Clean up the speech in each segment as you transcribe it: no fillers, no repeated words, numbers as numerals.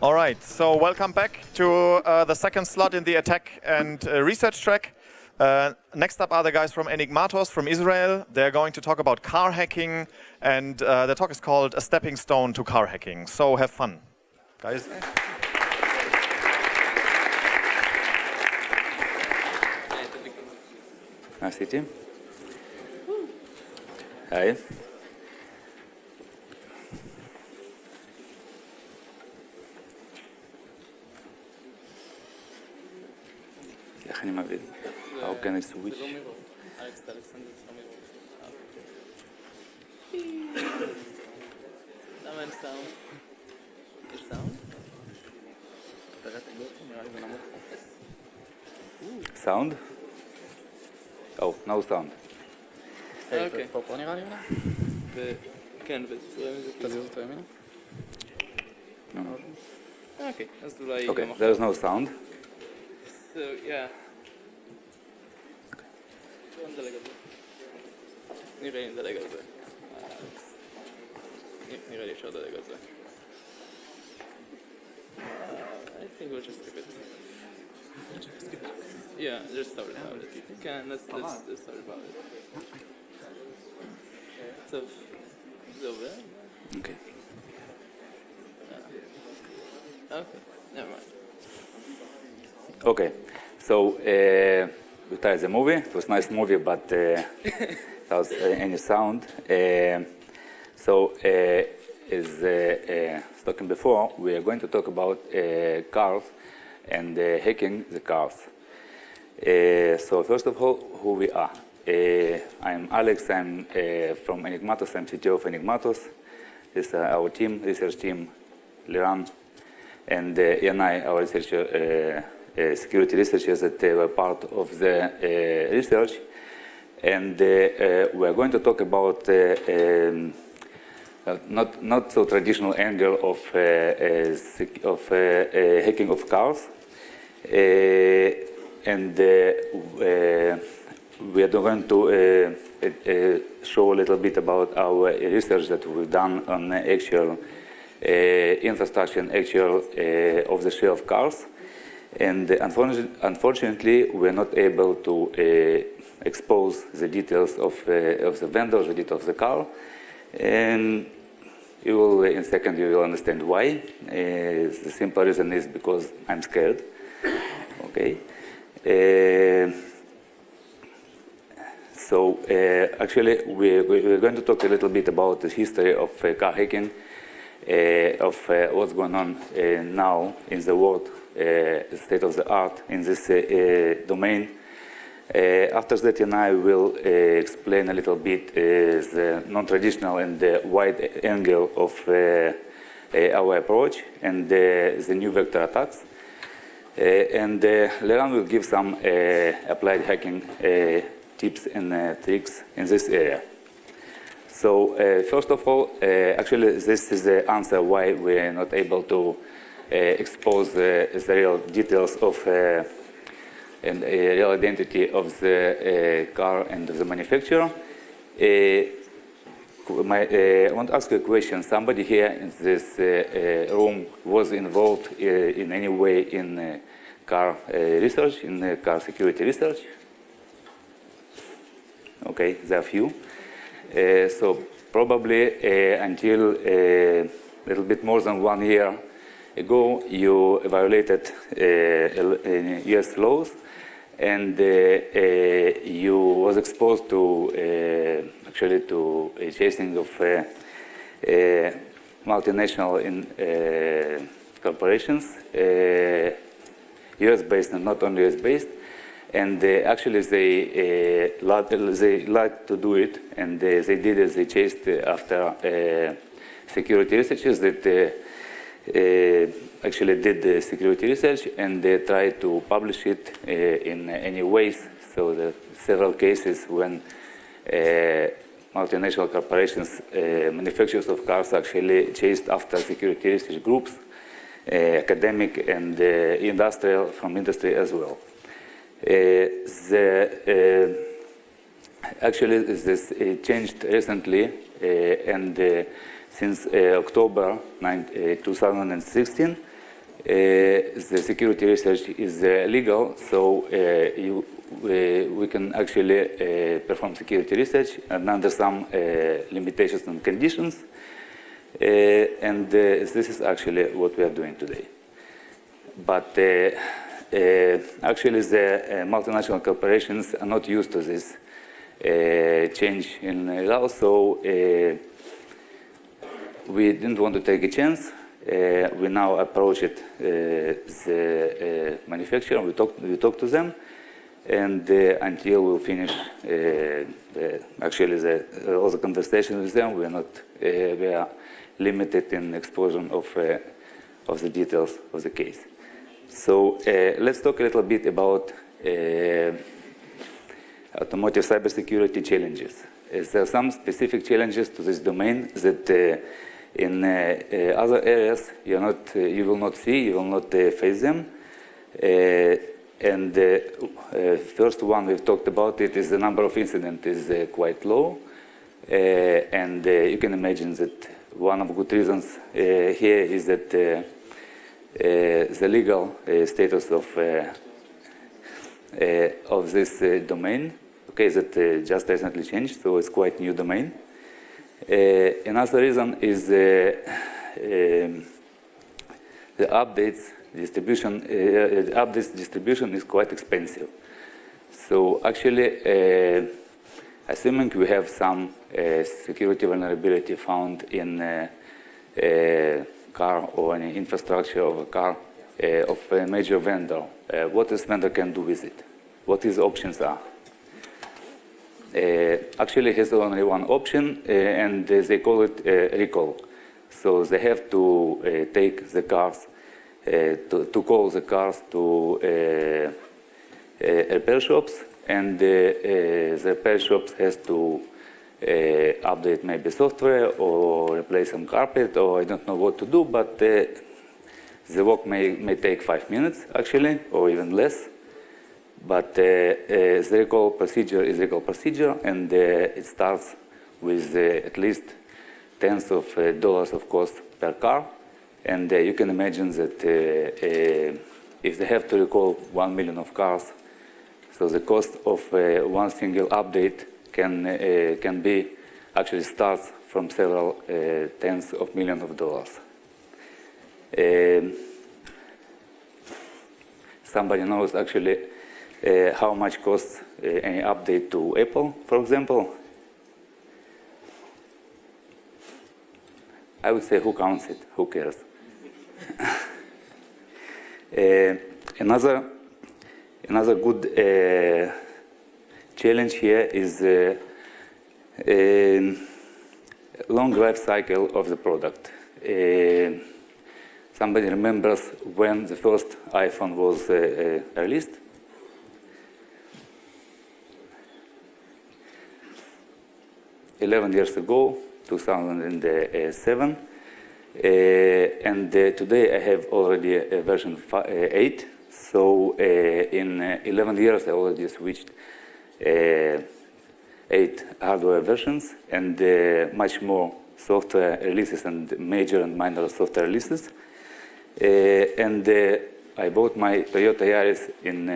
All right, so welcome back to the second slot in the attack and research track. Next up are the guys from Enigmatos from Israel. They're going to talk about car hacking, and the talk is called A Stepping Stone to Car Hacking. So have fun, guys. Nice to meet you. Hi. איך אני מבין? How can I switch? למה אין סאונד? יש סאונד? Sound? Oh, no sound. אוקיי. פה נראה לי אולי? כן, תזיז אותו ימינה? אוקיי, אז אולי... Okay, there is no sound. So, yeah. בוא נדלג על זה. נראה לי נדלג על זה. נראה לי אפשר לדלג על זה. I think we'll just skip it. Yeah, just start about it. כן, let's start about it. טוב, זה עובר? Okay. Okay, never mind. Okay, so we tried the movie. It was a nice movie, but without any sound. As talking before, we are going to talk about cars and hacking the cars. So first of all, who we are. I'm Alex. I'm from Enigmatos. I'm CTO of Enigmatos. This is our team, research team, Liran, and Yannay, our researcher. Security researchers that were part of the research, and we are going to talk about not so traditional angle of hacking of cars, and we are going to show a little bit about our research that we've done on actual infrastructure and actual of the share of cars. And unfortunately, we're not able to expose the details of the vendors, the details of the car. And you will, in a second, you will understand why. The simple reason is because I'm scared. Okay. Actually, we're going to talk a little bit about the history of car hacking, of what's going on now in the world. State of the art in this domain. After that, and I will explain a little bit the non-traditional and the wide angle of our approach and the new vector attacks. And Liran will give some applied hacking tips and tricks in this area. So first of all, actually, this is the answer why we are not able to expose the real details of and real identity of the car and the manufacturer. I want to ask you a question. Somebody here in this room was involved in any way in car research, in car security research? Okay, there are a few. So probably until a little bit more than 1 year ago, you violated US laws, and you was exposed to actually to a chasing of multinational corporations, US-based and not only US-based, and actually they like to do it, and they did it. They chased after security researchers that actually did the security research, and they tried to publish it in any ways. So there are several cases when multinational corporations, manufacturers of cars, actually chased after security research groups, academic and industrial, from industry as well. Actually, this changed recently, and since October 2016, the security research is legal, so we can actually perform security research and under some limitations and conditions. And this is actually what we are doing today. But actually, the multinational corporations are not used to this change in law, so we didn't want to take a chance. We now approach it, the manufacturer. We talk to them, and until we finish actually all the conversations with them, we are limited in exposure of the details of the case. So let's talk a little bit about automotive cybersecurity challenges. There are some specific challenges to this domain that in other areas you will not see, you will not face them. And first one we've talked about it is the number of incidents is quite low. And you can imagine that one of the good reasons here is that the legal status of this domain, okay, that just recently changed, so it's quite new domain. Another reason is the updates distribution. The updates distribution is quite expensive. So actually, assuming we have some security vulnerability found in a car or any infrastructure of a car of a major vendor, what this vendor can do with it? What his options are? Actually, he has only one option, and they call it recall. So they have to take the cars, to call the cars to repair shops, and the repair shops has to update maybe software or replace some carpet, or I don't know what to do, but the work may take 5 minutes actually, or even less. But the recall procedure is recall procedure, and it starts with at least tens of dollars of cost per car. And you can imagine that if they have to recall 1 million of cars, so the cost of one single update can be actually starts from several tens of millions of dollars. Somebody knows actually how much costs any update to Apple, for example? I would say, who counts it? Who cares? Another good challenge here is long life cycle of the product. Somebody remembers when the first iPhone was released? $11 years ago, 2007. And today I have already a version 8. So in 11 years I already switched 8 hardware versions and much more software releases and major and minor software releases. And I bought my Toyota Yaris in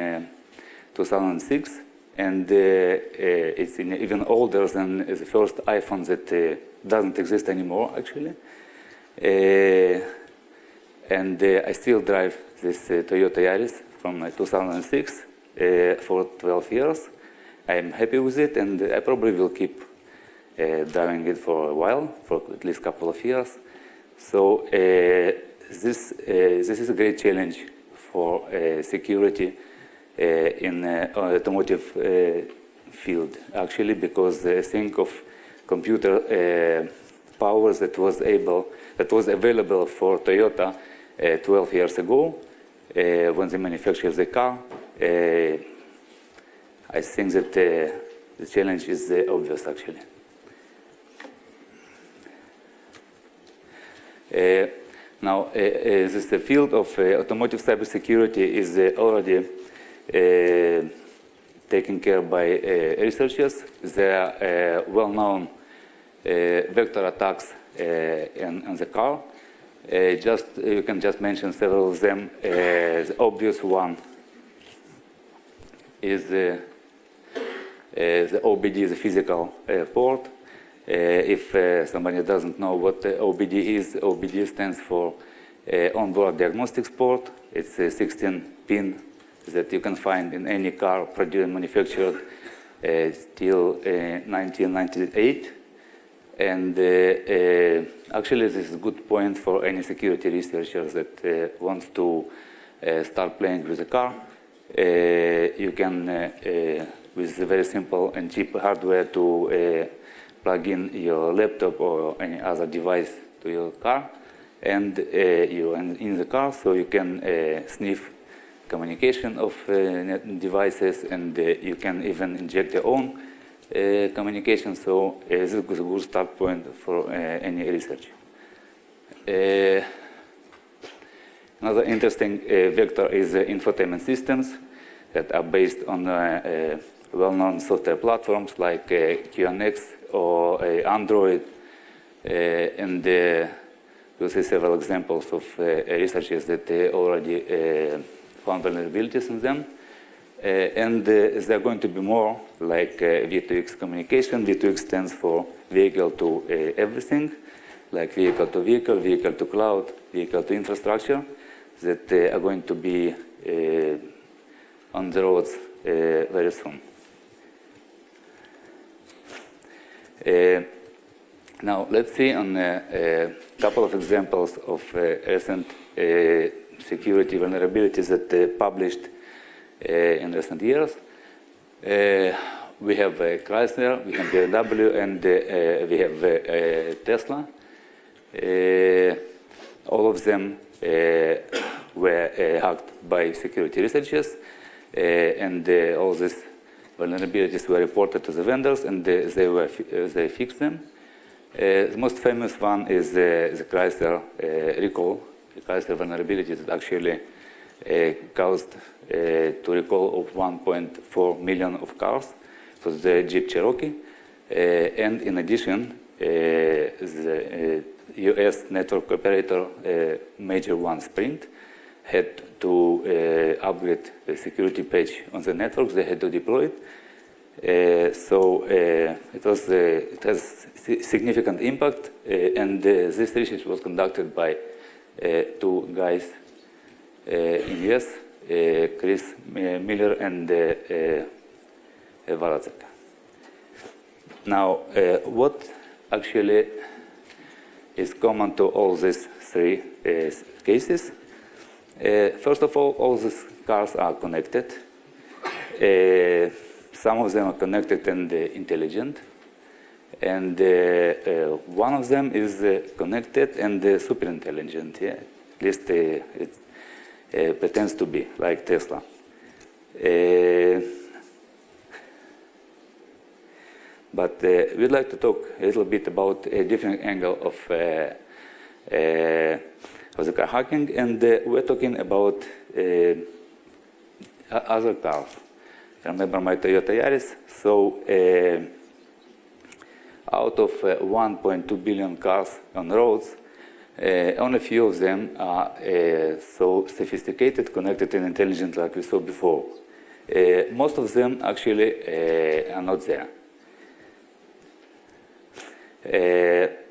2006, and it's even older than the first iPhone that doesn't exist anymore, actually. And I still drive this Toyota Yaris from 2006 for 12 years. I'm happy with it, and I probably will keep driving it for a while, for at least a couple of years. So this is a great challenge for security in automotive field, actually, because think of computer powers that was available for Toyota 12 years ago when they manufactured the car. I think that the challenge is obvious, actually. Now, this field of automotive cybersecurity is already taken care by researchers. There are well-known vector attacks in the car. You can just mention several of them. The obvious one is the OBD, the physical port. If somebody doesn't know what the OBD is, OBD stands for onboard diagnostics port. It's a 16-pin that you can find in any car produced and manufactured till 1998. And actually, this is a good point for any security researchers that wants to start playing with the car. You can, with very simple and cheap hardware, to plug in your laptop or any other device to your car, and you're in the car, so you can sniff communication of devices, and you can even inject your own communication. So this is a good start point for any research. Another interesting vector is infotainment systems that are based on well-known software platforms like QNX or Android, and you'll see several examples of researchers that already found vulnerabilities in them. And there are going to be more, like V2X communication. V2X stands for vehicle to everything, like vehicle to vehicle, vehicle to cloud, vehicle to infrastructure, that are going to be on the roads very soon. Now, let's see on a couple of examples of recent security vulnerabilities that published in recent years. We have Chrysler, we have BMW, and we have Tesla. All of them were hacked by security researchers, and all these vulnerabilities were reported to the vendors, and they fixed them. The most famous one is the Chrysler Recall. The Chrysler vulnerability that actually caused to recall of 1.4 million of cars. It was the Jeep Cherokee. And in addition, the US network operator, Major One Sprint, had to upgrade the security patch on the networks. They had to deploy it. So it has significant impact, and this research was conducted by two guys in US, Chris Miller and Valacek. Now, what actually is common to all these three cases? First of all these cars are connected. Some of them are connected and intelligent, and one of them is connected and super intelligent. Yeah? At least it pretends to be, like Tesla. But we'd like to talk a little bit about a different angle of the car hacking, and we're talking about other cars. Remember my Toyota Yaris? So out of 1.2 billion cars on roads, only a few of them are so sophisticated, connected, and intelligent like we saw before. Most of them actually are not there.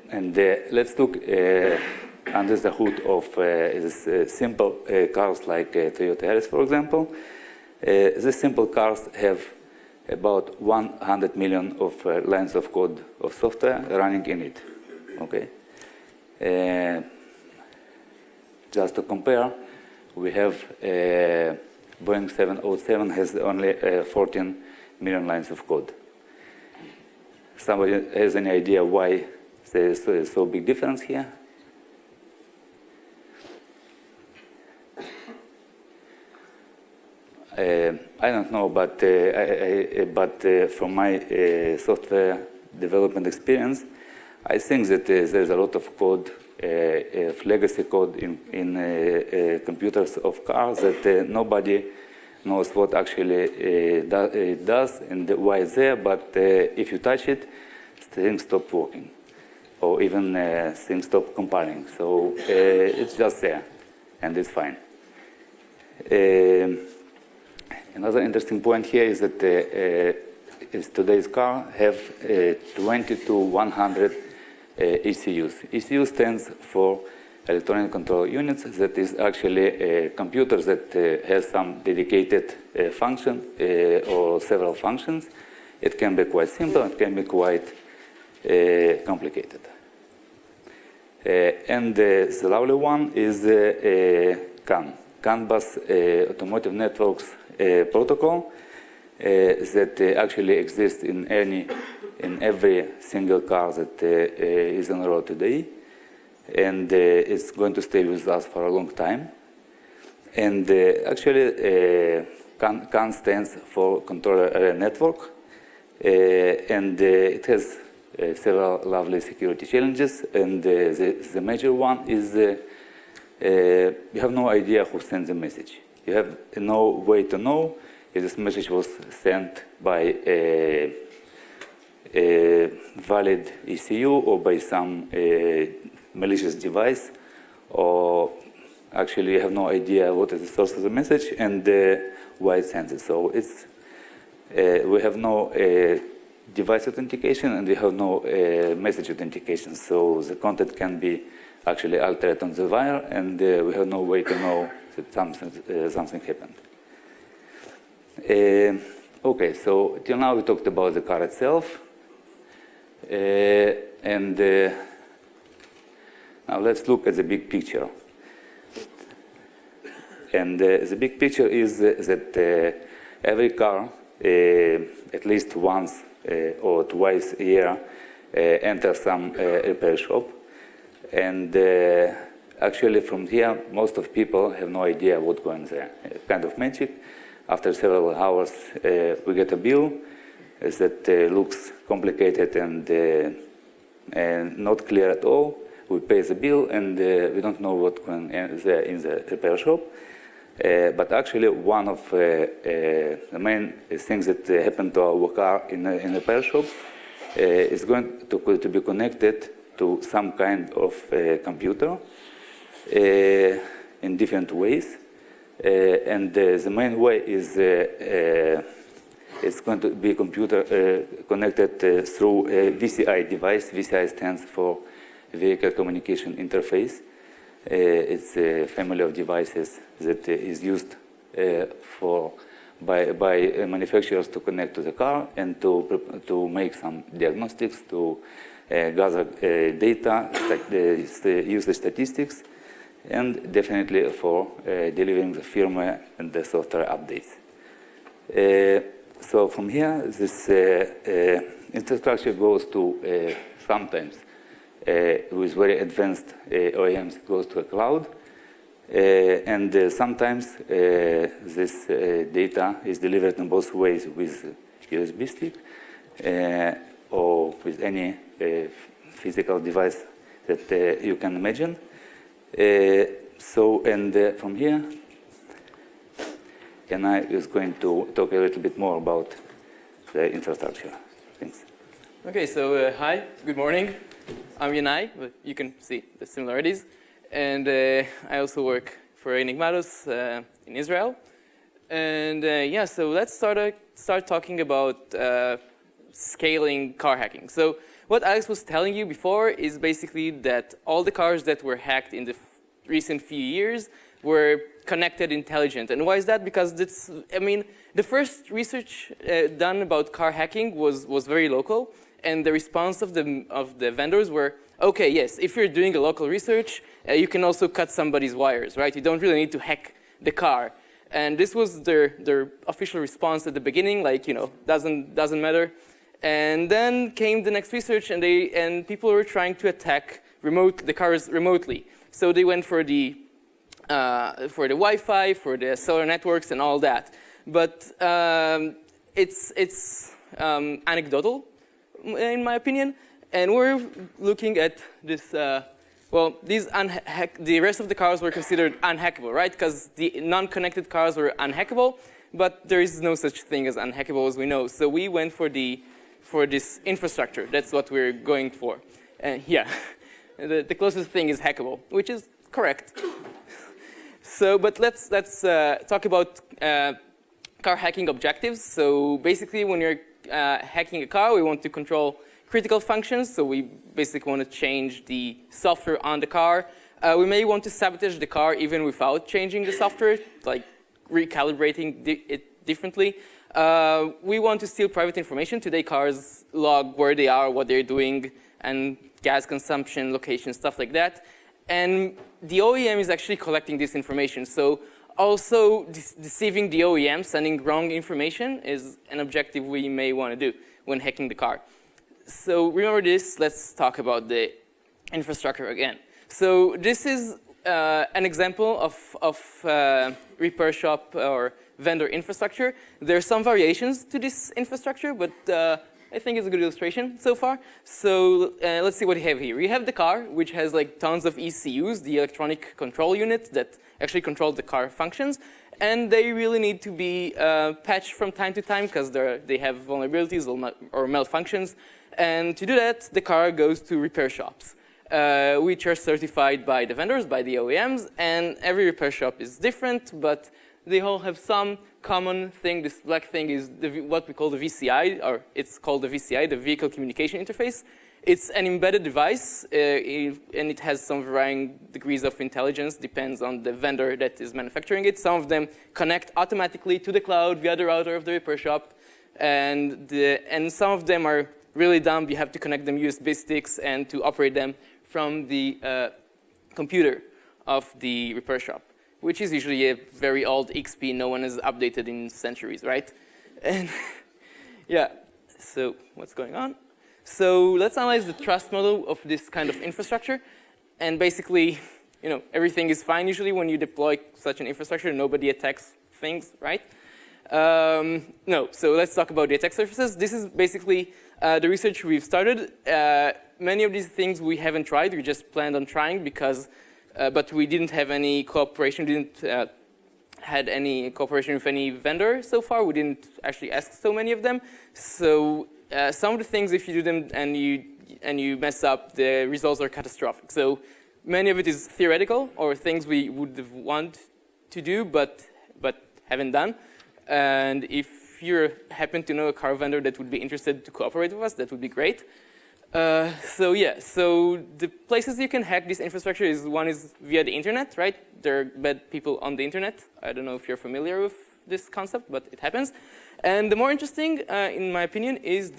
And let's look under the hood of this simple cars like Toyota Yaris, for example. These simple cars have about 100 million of lines of code of software running in it. Okay. Just to compare, we have Boeing 707 has only 14 million lines of code. Somebody has any idea why there is so big difference here? I don't know, but from my software development experience, I think that there's a lot of code, legacy code in computers of cars that nobody knows what actually it does and why it's there. But if you touch it, things stop working. or even things stop compiling. So it's just there, and it's fine. Another interesting point here is that today's car have 20 to 100 ECUs. ECU stands for electronic control units. That is actually computers that has some dedicated function or several functions. It can be quite simple. It can be quite complicated. And the lovely one is CAN bus Automotive Networks Protocol that actually exists in every single car that is on the road today, and it's going to stay with us for a long time. And actually, CAN stands for Controller Area Network, and it has several lovely security challenges. And the major one is you have no idea who sends the message. You have no way to know if this message was sent by a valid ECU or by some malicious device, or actually you have no idea what is the source of the message and why it sends it. So it's we have no device authentication and we have no message authentication. So the content can be actually altered on the wire, and we have no way to know that something happened. Okay, so till now we talked about the car itself, and now let's look at the big picture. And the big picture is that every car, at least once or twice a year, enters some repair shop. And actually from here, most of people have no idea what's going there. Kind of magic. After several hours, we get a bill that looks complicated and not clear at all. We pay the bill, and we don't know what's going there in the repair shop. But actually, one of the main things that happened to our car in the repair shop is going to be connected to some kind of computer in different ways. And the main way is it's going to be computer connected through a VCI device. VCI stands for Vehicle Communication Interface. It's a family of devices that is used by manufacturers to connect to the car and to make some diagnostics, to gather data, use the statistics, and definitely for delivering the firmware and the software updates. So from here, this infrastructure goes to sometimes with very advanced OEMs, it goes to a cloud, and sometimes this data is delivered in both ways, with USB stick or with any physical device that you can imagine. From here, Yannay is going to talk a little bit more about the infrastructure. Thanks. Okay, so hi, good morning. I'm Yannay, but you can see the similarities. And I also work for Enigmatos in Israel. And yeah, so let's start talking about scaling car hacking. So what Alex was telling you before is basically that all the cars that were hacked in the recent few years were connected intelligent. And why is that? Because the first research done about car hacking was very local, and the response of the vendors were, okay, yes, if you're doing a local research, you can also cut somebody's wires, right? You don't really need to hack the car. And this was their official response at the beginning, like, doesn't matter. And then came the next research, and people were trying to attack the cars remotely. So they went for the Wi-Fi, for the cellular networks, and all that. But it's anecdotal, in my opinion. And we're looking at this. The rest of the cars were considered unhackable, right? Because the non-connected cars were unhackable, but there is no such thing as unhackable, as we know. So we went for this infrastructure. That's what we're going for. Yeah, the closest thing is hackable, which is correct. So, but let's talk about car hacking objectives. So basically, when you're hacking a car, we want to control critical functions. So we basically want to change the software on the car. We may want to sabotage the car even without changing the software, like recalibrating it differently. We want to steal private information. Today, cars log where they are, what they're doing, and gas consumption, location, stuff like that. And the OEM is actually collecting this information. So also deceiving the OEM, sending wrong information, is an objective we may want to do when hacking the car. So remember this. Let's talk about the infrastructure again. So this is an example of repair shop or vendor infrastructure. There are some variations to this infrastructure, but I think it's a good illustration so far. So let's see what we have here. We have the car, which has like tons of ECUs, the electronic control units that actually control the car functions. And they really need to be patched from time to time because they have vulnerabilities or malfunctions. And to do that, the car goes to repair shops, which are certified by the vendors, by the OEMs. And every repair shop is different, but they all have some common thing. This black thing is what we call the VCI, or it's called the VCI, the Vehicle Communication Interface. It's an embedded device, and it has some varying degrees of intelligence, depends on the vendor that is manufacturing it. Some of them connect automatically to the cloud via the router of the repair shop, and some of them are really dumb. You have to connect them USB sticks and to operate them from the computer of the repair shop, which is usually a very old XP no one has updated in centuries, right? And yeah, so what's going on? So let's analyze the trust model of this kind of infrastructure. And basically, everything is fine usually when you deploy such an infrastructure. Nobody attacks things, right? No, so let's talk about the attack surfaces. This is basically the research we've started. Many of these things we haven't tried. We just planned on trying because but we didn't have any cooperation, didn't had any cooperation with any vendor so far. We didn't actually ask so many of them. So some of the things, if you do them and you mess up, the results are catastrophic. So many of it is theoretical or things we would want to do but haven't done. And if you happen to know a car vendor that would be interested to cooperate with us, that would be great. So the places you can hack this infrastructure one is via the internet, right? There are bad people on the internet. I don't know if you're familiar with this concept, but it happens. And the more interesting, in my opinion, is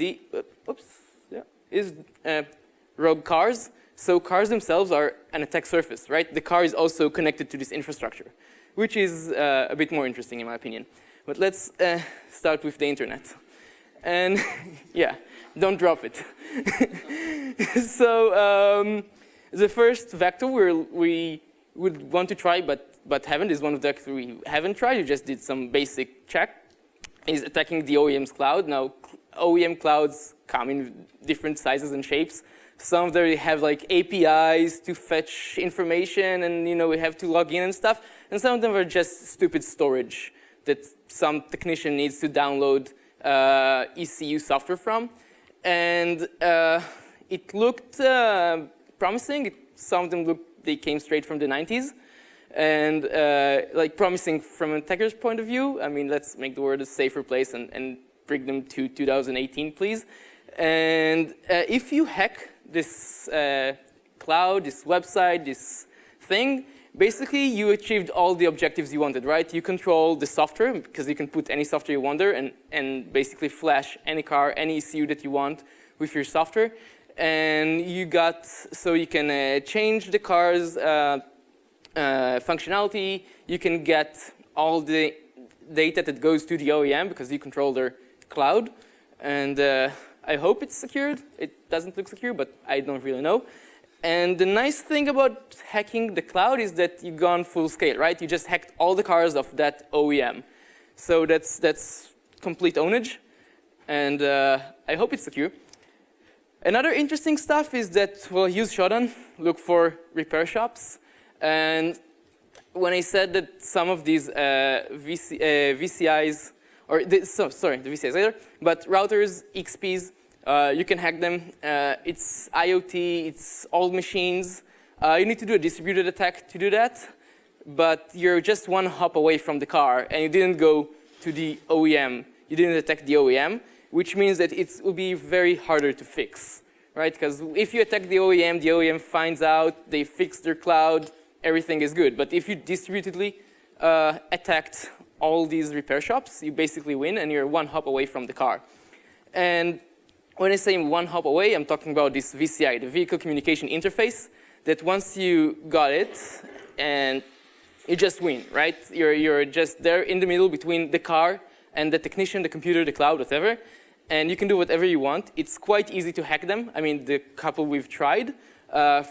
rogue cars. So cars themselves are an attack surface, right? The car is also connected to this infrastructure, which is a bit more interesting in my opinion. But let's start with the internet. And yeah, don't drop it. So the first vector we would want to try but haven't is one of the vectors we haven't tried. We just did some basic check. Is attacking the OEM's cloud. Now, OEM clouds come in different sizes and shapes. Some of them have like APIs to fetch information, and we have to log in and stuff. And some of them are just stupid storage that some technician needs to download ECU software from. And it looked promising. Some of them they came straight from the 90s. And like promising from an attacker's point of view. I mean, let's make the world a safer place and bring them to 2018, please. And if you hack this cloud, this website, this thing, basically you achieved all the objectives you wanted, right? You control the software because you can put any software you want there and basically flash any car, any ECU that you want with your software. And you can change the car's functionality. You can get all the data that goes to the OEM because you control their cloud. And I hope it's secured. It doesn't look secure, but I don't really know. And the nice thing about hacking the cloud is that you've gone full scale, right? You just hacked all the cars of that OEM. So that's complete ownage. And I hope it's secure. Another interesting stuff is that, well, use Shodan, look for repair shops. And when I said that some of these VCIs, or the VCIs later, but routers, XPs, You can hack them. It's IoT, it's old machines. You need to do a distributed attack to do that, but you're just one hop away from the car, and you didn't go to the OEM. You didn't attack the OEM, which means that it will be very harder to fix, right? Because if you attack the OEM finds out, they fix their cloud, everything is good. But if you distributedly attacked all these repair shops, you basically win, and you're one hop away from the car. And when I say one hop away, I'm talking about this VCI, the Vehicle Communication Interface, that once you got it, and you just win, right? You're just there in the middle between the car and the technician, the computer, the cloud, whatever, and you can do whatever you want. It's quite easy to hack them. I mean, the couple we've tried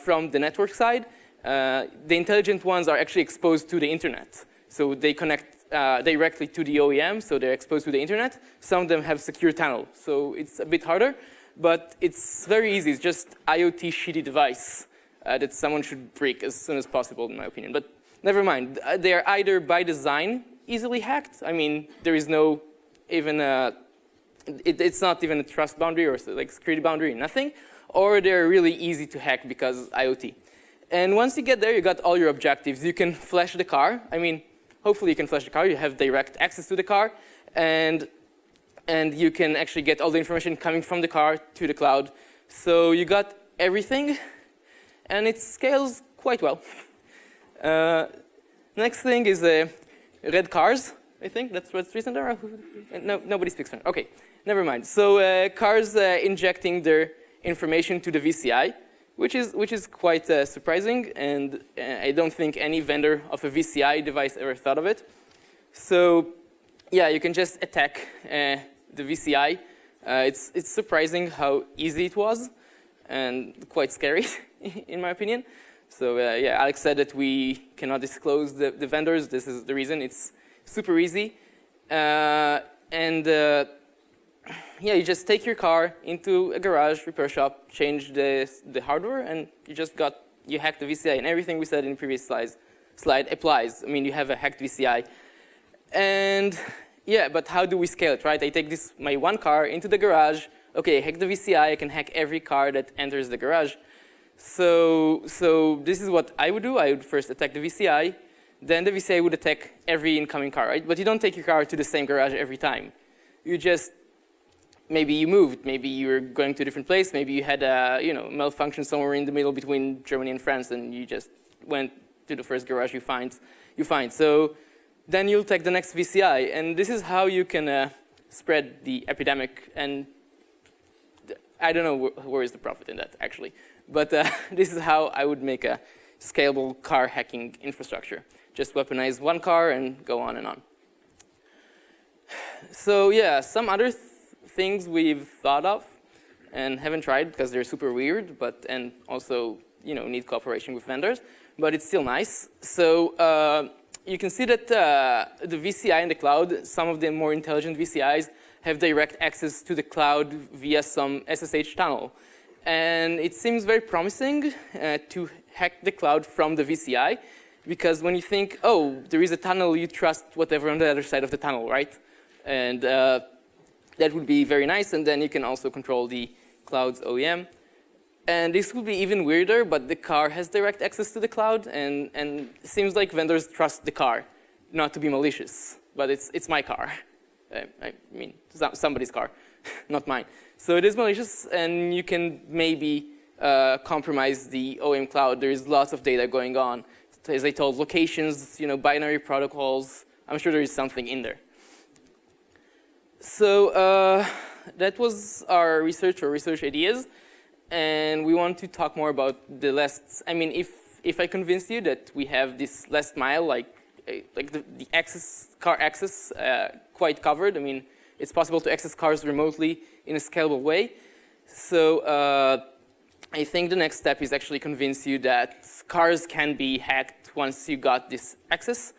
from the network side, the intelligent ones are actually exposed to the internet. So they connect directly to the OEM, so they're exposed to the internet. Some of them have secure tunnel, so it's a bit harder, but it's very easy. It's just IoT shitty device that someone should break as soon as possible, in my opinion. But never mind. They are either by design easily hacked. I mean, there is no even it's not even a trust boundary or like security boundary, nothing. Or they're really easy to hack because IoT. And once you get there, you got all your objectives. You can flash the car. I mean, hopefully you can flash the car. You have direct access to the car. And you can actually get all the information coming from the car to the cloud. So you got everything. And it scales quite well. Next thing is red cars. I think that's what's recent. No, nobody speaks French. OK, never mind. So cars injecting their information to the VCI, which is quite surprising. And I don't think any vendor of a VCI device ever thought of it. So yeah, you can just attack the VCI. It's surprising how easy it was and quite scary, in my opinion. So yeah, Alex said that we cannot disclose the vendors. This is the reason. It's super easy. Yeah, you just take your car into a garage, repair shop, change the hardware, and you hack the VCI. And everything we said in the previous slide applies. I mean, you have a hacked VCI. And yeah, but how do we scale it, right? I take my one car into the garage. OK, I hack the VCI. I can hack every car that enters the garage. So this is what I would do. I would first attack the VCI. Then the VCI would attack every incoming car, right? But you don't take your car to the same garage every time. You just, maybe you moved. Maybe you're going to a different place. Maybe you had a malfunction somewhere in the middle between Germany and France, and you just went to the first garage you find. So then you'll take the next VCI. And this is how you can spread the epidemic. And I don't know where is the profit in that, actually. But this is how I would make a scalable car hacking infrastructure. Just weaponize one car and go on and on. So yeah, some other things we've thought of and haven't tried because they're super weird, and also need cooperation with vendors, but it's still nice. So you can see that the VCI in the cloud, some of the more intelligent VCIs have direct access to the cloud via some SSH tunnel. And it seems very promising to hack the cloud from the VCI, because when you think, oh, there is a tunnel, you trust whatever on the other side of the tunnel, right? And that would be very nice. And then you can also control the cloud's OEM. And this would be even weirder, but the car has direct access to the cloud. And it seems like vendors trust the car, not to be malicious. But it's my car. I mean, somebody's car, not mine. So it is malicious, and you can maybe compromise the OEM cloud. There is lots of data going on. As I told, locations, binary protocols. I'm sure there is something in there. So that was our research ideas. And we want to talk more about the last. I mean, if I convince you that we have this last mile, like the car access quite covered. I mean, it's possible to access cars remotely in a scalable way. So I think the next step is actually convince you that cars can be hacked once you got this access.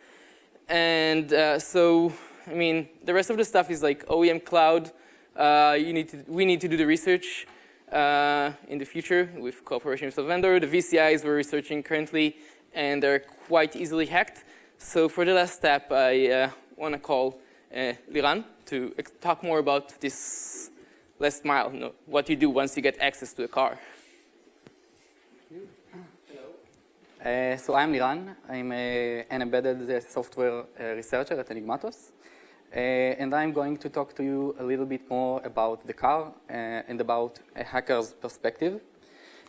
And so, I mean, the rest of the stuff is like OEM cloud. We need to do the research in the future with cooperation with the vendor. The VCIs we're researching currently, and they're quite easily hacked. So for the last step, I want to call Liran to talk more about this last mile, what you do once you get access to a car. So I'm Liran. I'm an embedded software researcher at Enigmatos. And I'm going to talk to you a little bit more about the car and about a hacker's perspective.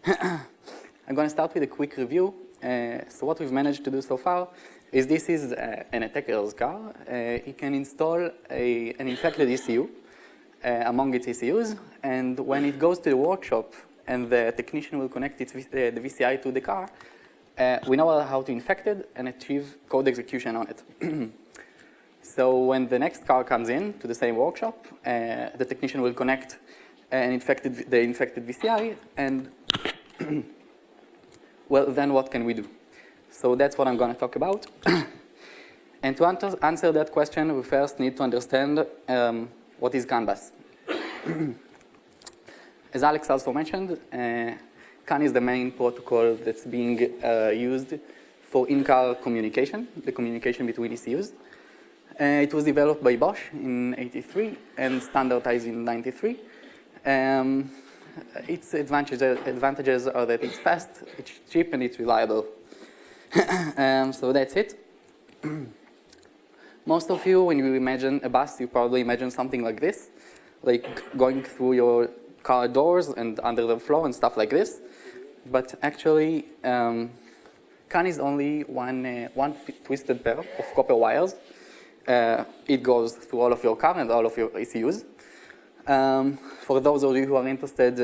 I'm going to start with a quick review. So what we've managed to do so far is this is an attacker's car. He can install an infected ECU among its ECUs, and when it goes to the workshop and the technician will connect the VCI to the car, we know how to infect it and achieve code execution on it. So when the next car comes in to the same workshop, the technician will connect the infected VCI, and well, then what can we do? So that's what I'm going to talk about. And to answer that question, we first need to understand what is CAN bus. As Alex also mentioned, CAN is the main protocol that's being used for in-car communication, the communication between ECUs. It was developed by Bosch in '83 and standardized in '93. Its advantages are that it's fast, it's cheap, and it's reliable. So that's it. Most of you, when you imagine a bus, you probably imagine something like this, like going through your car doors and under the floor and stuff like this. But actually, CAN is only one twisted pair of copper wires. It goes through all of your car and all of your ECUs. For those of you who are interested,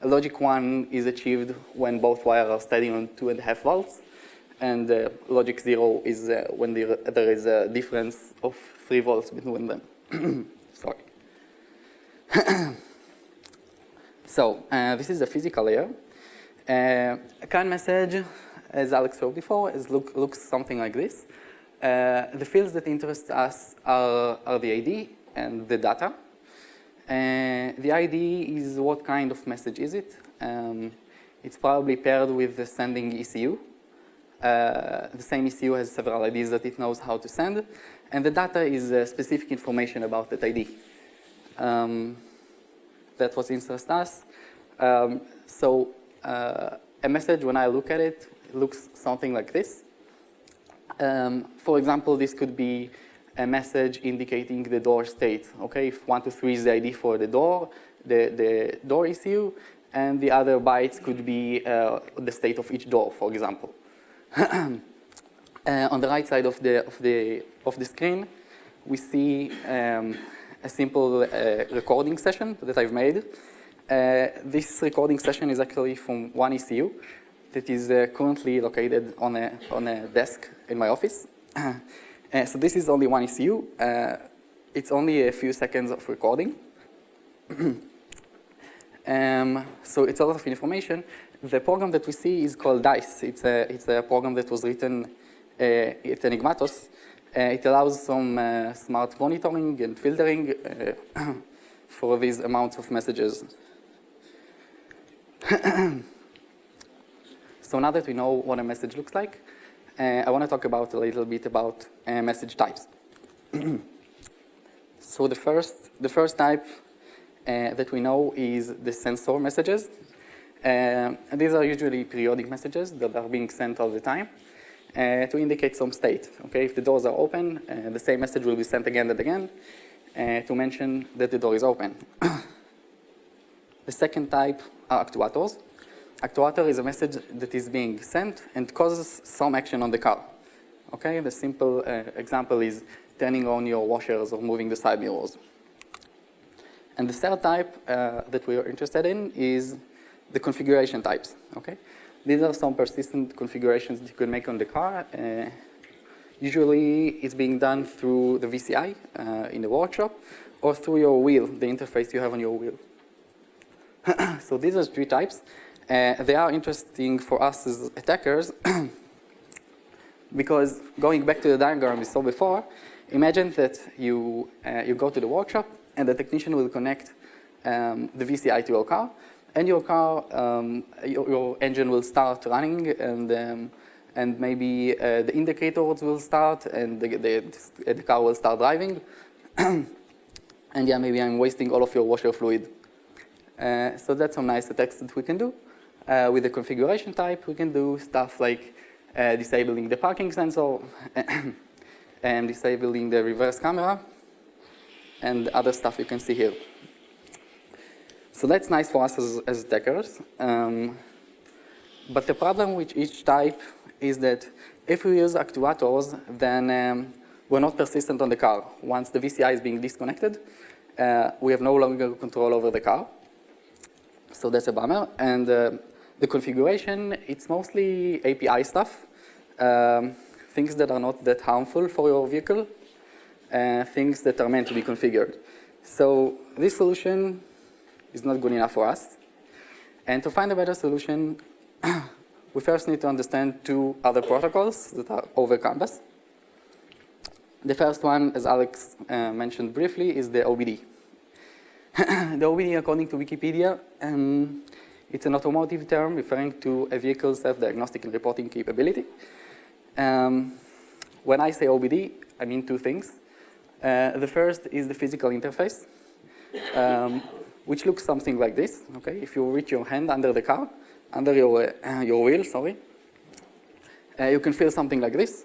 logic 1 is achieved when both wires are steady on 2.5 volts, and logic 0 is when there is a difference of 3 volts between them. Sorry. So this is the physical layer. A CAN message, as Alex showed before, looks something like this. The fields that interest us are the ID and the data. The ID is what kind of message is it. It's probably paired with the sending ECU. The same ECU has several IDs that it knows how to send. And the data is specific information about that ID. That's what interests us. So a message, when I look at it, looks something like this. For example, this could be a message indicating the door state. Okay, if 1, 2, 3 is the ID for the door door ECU, and the other bytes could be the state of each door, for example. On the right side of the screen, we see a simple recording session that I've made. This recording session is actually from one ECU that is currently located on a desk in my office. So this is only one ECU. It's only a few seconds of recording. So it's a lot of information. The program that we see is called DICE. It's a program that was written at Enigmatos. It allows some smart monitoring and filtering for these amounts of messages. So now that we know what a message looks like, I want to talk a little bit about message types. So the first type that we know is the sensor messages. These are usually periodic messages that are being sent all the time to indicate some state. Okay, if the doors are open, the same message will be sent again and again to mention that the door is open. The second type are actuators. Actuator is a message that is being sent and causes some action on the car. Okay, the simple example is turning on your washers or moving the side mirrors. And the third type that we are interested in is the configuration types. Okay, these are some persistent configurations that you can make on the car. Usually, it's being done through the VCI in the workshop or through your wheel, the interface you have on your wheel. So these are three types. They are interesting for us as attackers because going back to the diagram we saw before, imagine that you go to the workshop and the technician will connect the VCI to your car, and your car, your engine will start running, and maybe the indicators will start, and the car will start driving. And yeah, maybe I'm wasting all of your washer fluid. So that's some nice attacks that we can do. With the configuration type, we can do stuff like disabling the parking sensor and disabling the reverse camera and other stuff you can see here. So that's nice for us as attackers. But the problem with each type is that if we use actuators, then we're not persistent on the car. Once the VCI is being disconnected, we have no longer control over the car. So that's a bummer. And the configuration, it's mostly API stuff, things that are not that harmful for your vehicle, things that are meant to be configured. So this solution is not good enough for us. And to find a better solution, we first need to understand two other protocols that are over Canvas. The first one, as Alex mentioned briefly, is the OBD. The OBD, according to Wikipedia, it's an automotive term referring to a vehicle's self-diagnostic and reporting capability. When I say OBD, I mean two things. The first is the physical interface, which looks something like this. Okay, if you reach your hand under the car, under your wheel, sorry, you can feel something like this.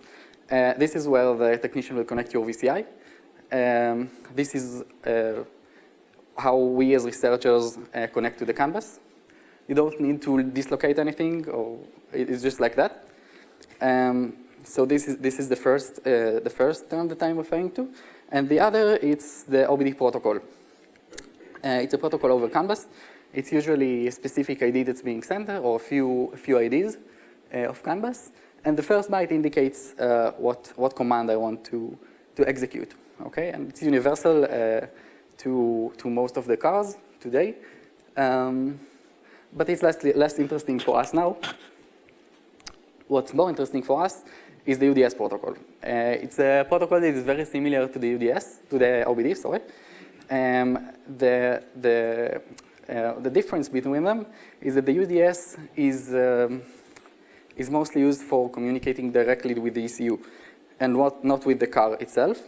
This is where the technician will connect your VCI. This is how we as researchers connect to the canvas. You don't need to dislocate anything, or it's just like that. So this is the first term that I'm referring to, and the other it's the OBD protocol. It's a protocol over canvas. It's usually a specific ID that's being sent, or a few IDs of canvas, and the first byte indicates what command I want to execute. Okay, and it's universal to most of the cars today. But it's less interesting for us now. What's more interesting for us is the UDS protocol. It's a protocol that is very similar to the OBD, sorry. The difference between them is that the UDS is mostly used for communicating directly with the ECU and not with the car itself.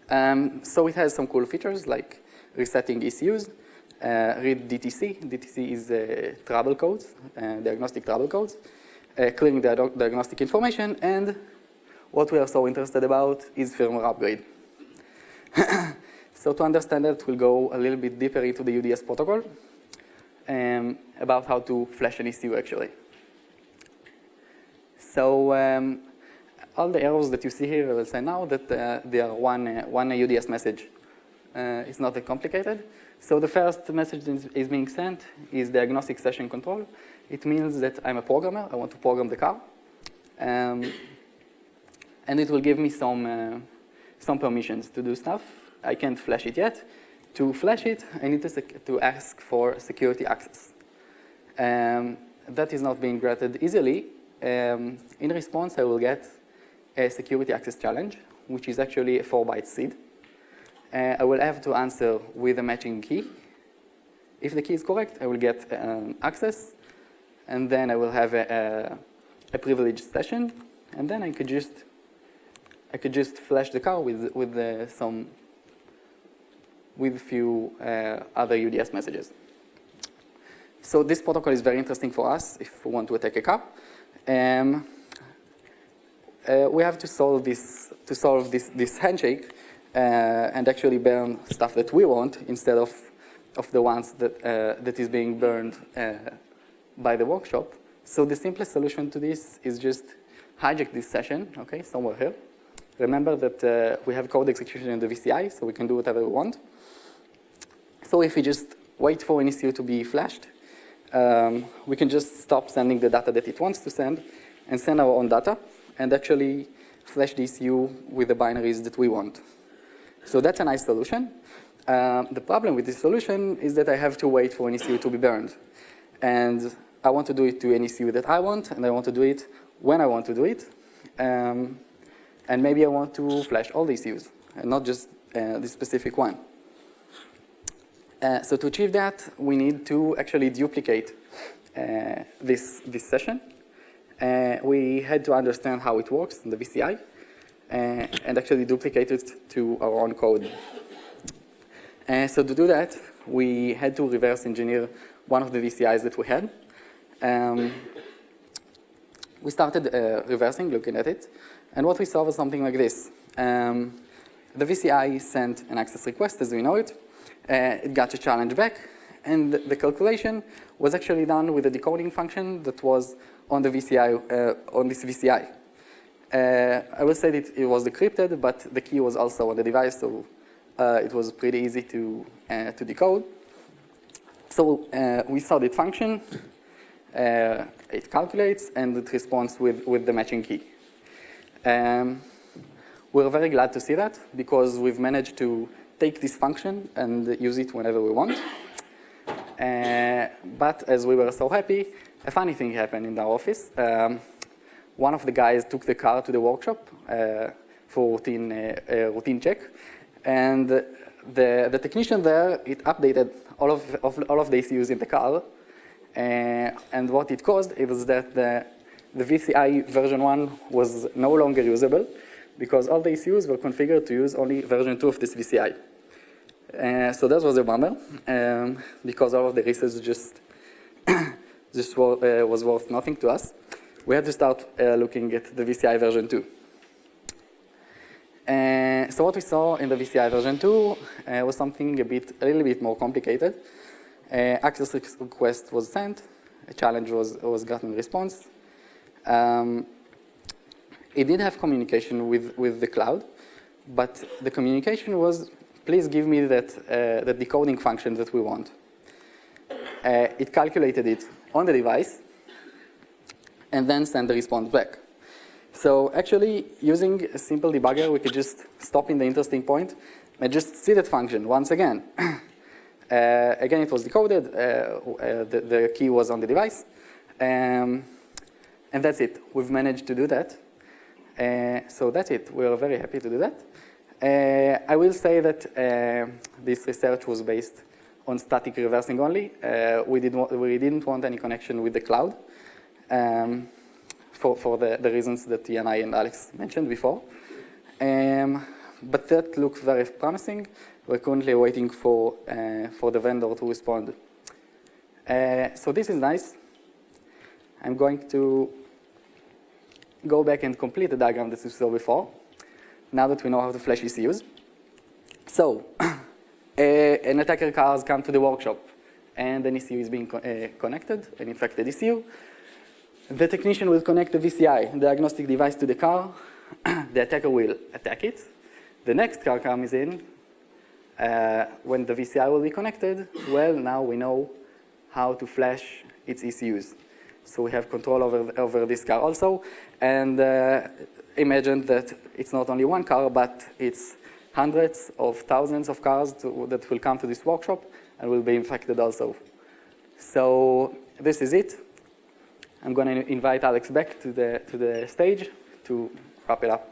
So it has some cool features like resetting ECUs, read DTC. DTC is trouble codes, diagnostic trouble codes, clearing the diagnostic information, and what we are so interested about is firmware upgrade. So to understand that, we'll go a little bit deeper into the UDS protocol about how to flash an ECU actually. So all the arrows that you see here, I will say now that they are one UDS message. It's not that complicated. So the first message that is being sent is diagnostic session control. It means that I'm a programmer. I want to program the car. And it will give me some permissions to do stuff. I can't flash it yet. To flash it, I need to ask for security access. That is not being granted easily. In response, I will get a security access challenge, which is actually a 4-byte seed. I will have to answer with a matching key. If the key is correct, I will get access, and then I will have a privileged session, and then I could just flash the car with a few other UDS messages. So this protocol is very interesting for us if we want to attack a car. We have to solve this handshake and actually burn stuff that we want instead of the ones that is being burned by the workshop. So the simplest solution to this is just hijack this session, okay, somewhere here. Remember that we have code execution in the VCI, so we can do whatever we want. So if we just wait for an ECU to be flashed, we can just stop sending the data that it wants to send and send our own data and actually flash the ECU with the binaries that we want. So that's a nice solution. The problem with this solution is that I have to wait for an ECU to be burned. And I want to do it to an ECU that I want, and I want to do it when I want to do it. And maybe I want to flash all the ECUs, and not just this specific one. So to achieve that, we need to actually duplicate this session. We had to understand how it works in the VCI and actually duplicate it to our own code. So to do that, we had to reverse engineer one of the VCIs that we had. We started reversing, looking at it, and what we saw was something like this. The VCI sent an access request, as we know it. It got a challenge back, and the calculation was actually done with a decoding function that was on the VCI, on this VCI. I will say that it was decrypted, but the key was also on the device, so it was pretty easy to decode. So we saw the function. It calculates, and it responds with the matching key. We're very glad to see that, because we've managed to take this function and use it whenever we want. But as we were so happy, a funny thing happened in our office. One of the guys took the car to the workshop for routine check, and the technician there, it updated all of the ECUs in the car. And what it caused is that the VCI version 1 was no longer usable, because all the ECUs were configured to use only version 2 of this VCI. So that was a bummer, because all of the research just was worth nothing to us. We had to start looking at the VCI version 2. So what we saw in the VCI version 2 was something a little bit more complicated. Access request was sent, a challenge was gotten response. It did have communication with the cloud, but the communication was, please give me that decoding function that we want. It calculated it on the device, and then sent the response back. So actually, using a simple debugger, we could just stop in the interesting point and just see that function once again. Again, it was decoded, the key was on the device, and that's it. We've managed to do that. So that's it. We're very happy to do that. I will say that this research was based on static reversing only. We didn't want any connection with the cloud for the reasons that Yannay and Alex mentioned before. But that looked very promising. We're currently waiting for the vendor to respond. So this is nice. I'm going to go back and complete the diagram that we saw before, now that we know how to flash ECUs. So an attacker car has come to the workshop, and an ECU is being connected, an infected ECU. The technician will connect the VCI, the diagnostic device, to the car. The attacker will attack it. The next car comes in. When the VCI will be connected, well, now we know how to flash its ECUs. So we have control over this car also. And imagine that it's not only one car, but it's hundreds of thousands of cars that will come to this workshop and will be infected also. So this is it. I'm going to invite Alex back to the stage to wrap it up.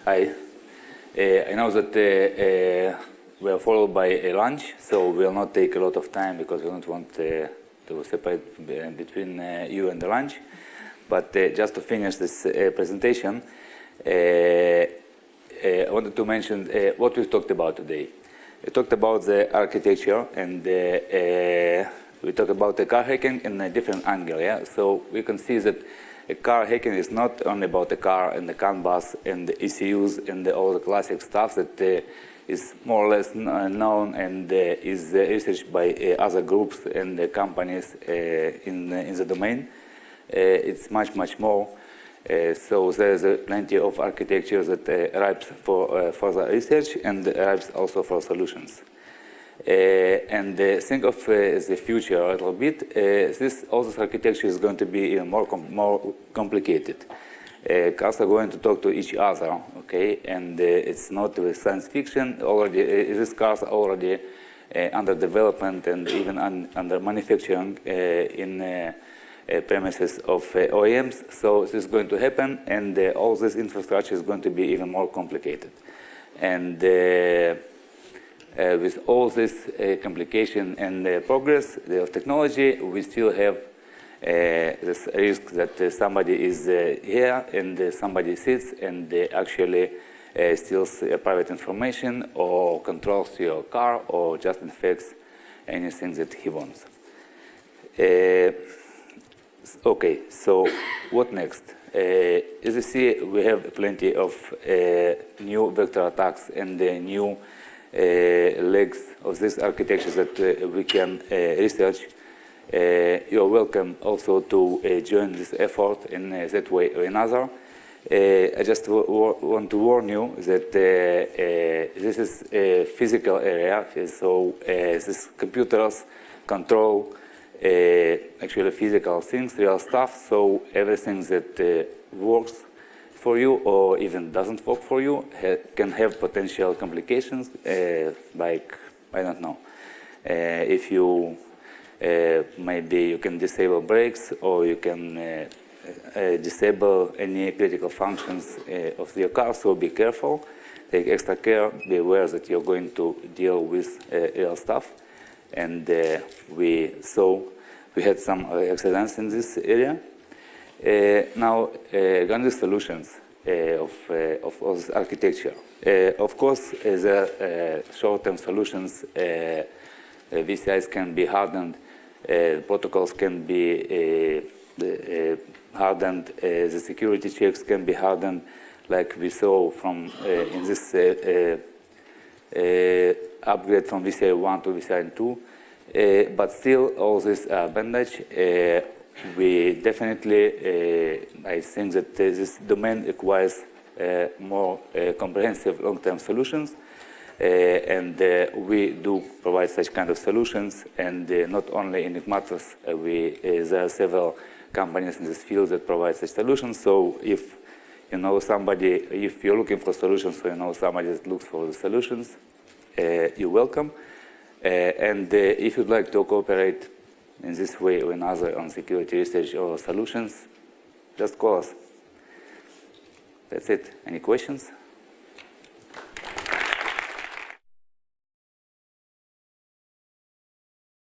Hi. I know that we are followed by a lunch, so we will not take a lot of time because we don't want to separate between you and the lunch. But just to finish this presentation, I wanted to mention what we talked about today. We talked about the architecture, and we talked about the car hacking in a different angle. Yeah? So we can see that car hacking is not only about the car and the CAN bus and the ECUs and all the classic stuff that is more or less known and is researched by other groups and companies in the domain. It's much, much more. So there's plenty of architecture that arrives for further research and arrives also for solutions. And think of the future a little bit. All this architecture is going to be even more complicated. Cars are going to talk to each other, okay? And it's not science fiction. Already, these cars are already under development and even under manufacturing in premises of OEMs. So this is going to happen, and all this infrastructure is going to be even more complicated. And with all this complication and progress of technology, we still have This risk that somebody is here and somebody sits and actually steals private information or controls your car or just infects anything that he wants. Okay, so what next? As you see, we have plenty of new vector attacks and new legs of this architecture that we can research. You're welcome also to join this effort in that way or another. I just want to warn you that this is a physical area, so these computers control actually physical things, real stuff, so everything that works for you or even doesn't work for you can have potential complications, like, I don't know, if you maybe you can disable brakes or you can disable any critical functions of your car, so be careful, take extra care, be aware that you're going to deal with real stuff. And we had some accidents in this area. Now, regarding the solutions of this architecture. Of course, the short-term solutions, VCIs can be hardened, protocols can be hardened, the security checks can be hardened, like we saw from in this upgrade from VCI 1 to VCI 2. But still, all this bandage, we definitely, I think that this domain requires more comprehensive long-term solutions. And we do provide such kind of solutions, and not only in Matters, there are several companies in this field that provide such solutions. So if you know somebody, if you're looking for solutions, or you know somebody that looks for the solutions, you're welcome. And if you'd like to cooperate in this way or another on security research or solutions, just call us. That's it. Any questions?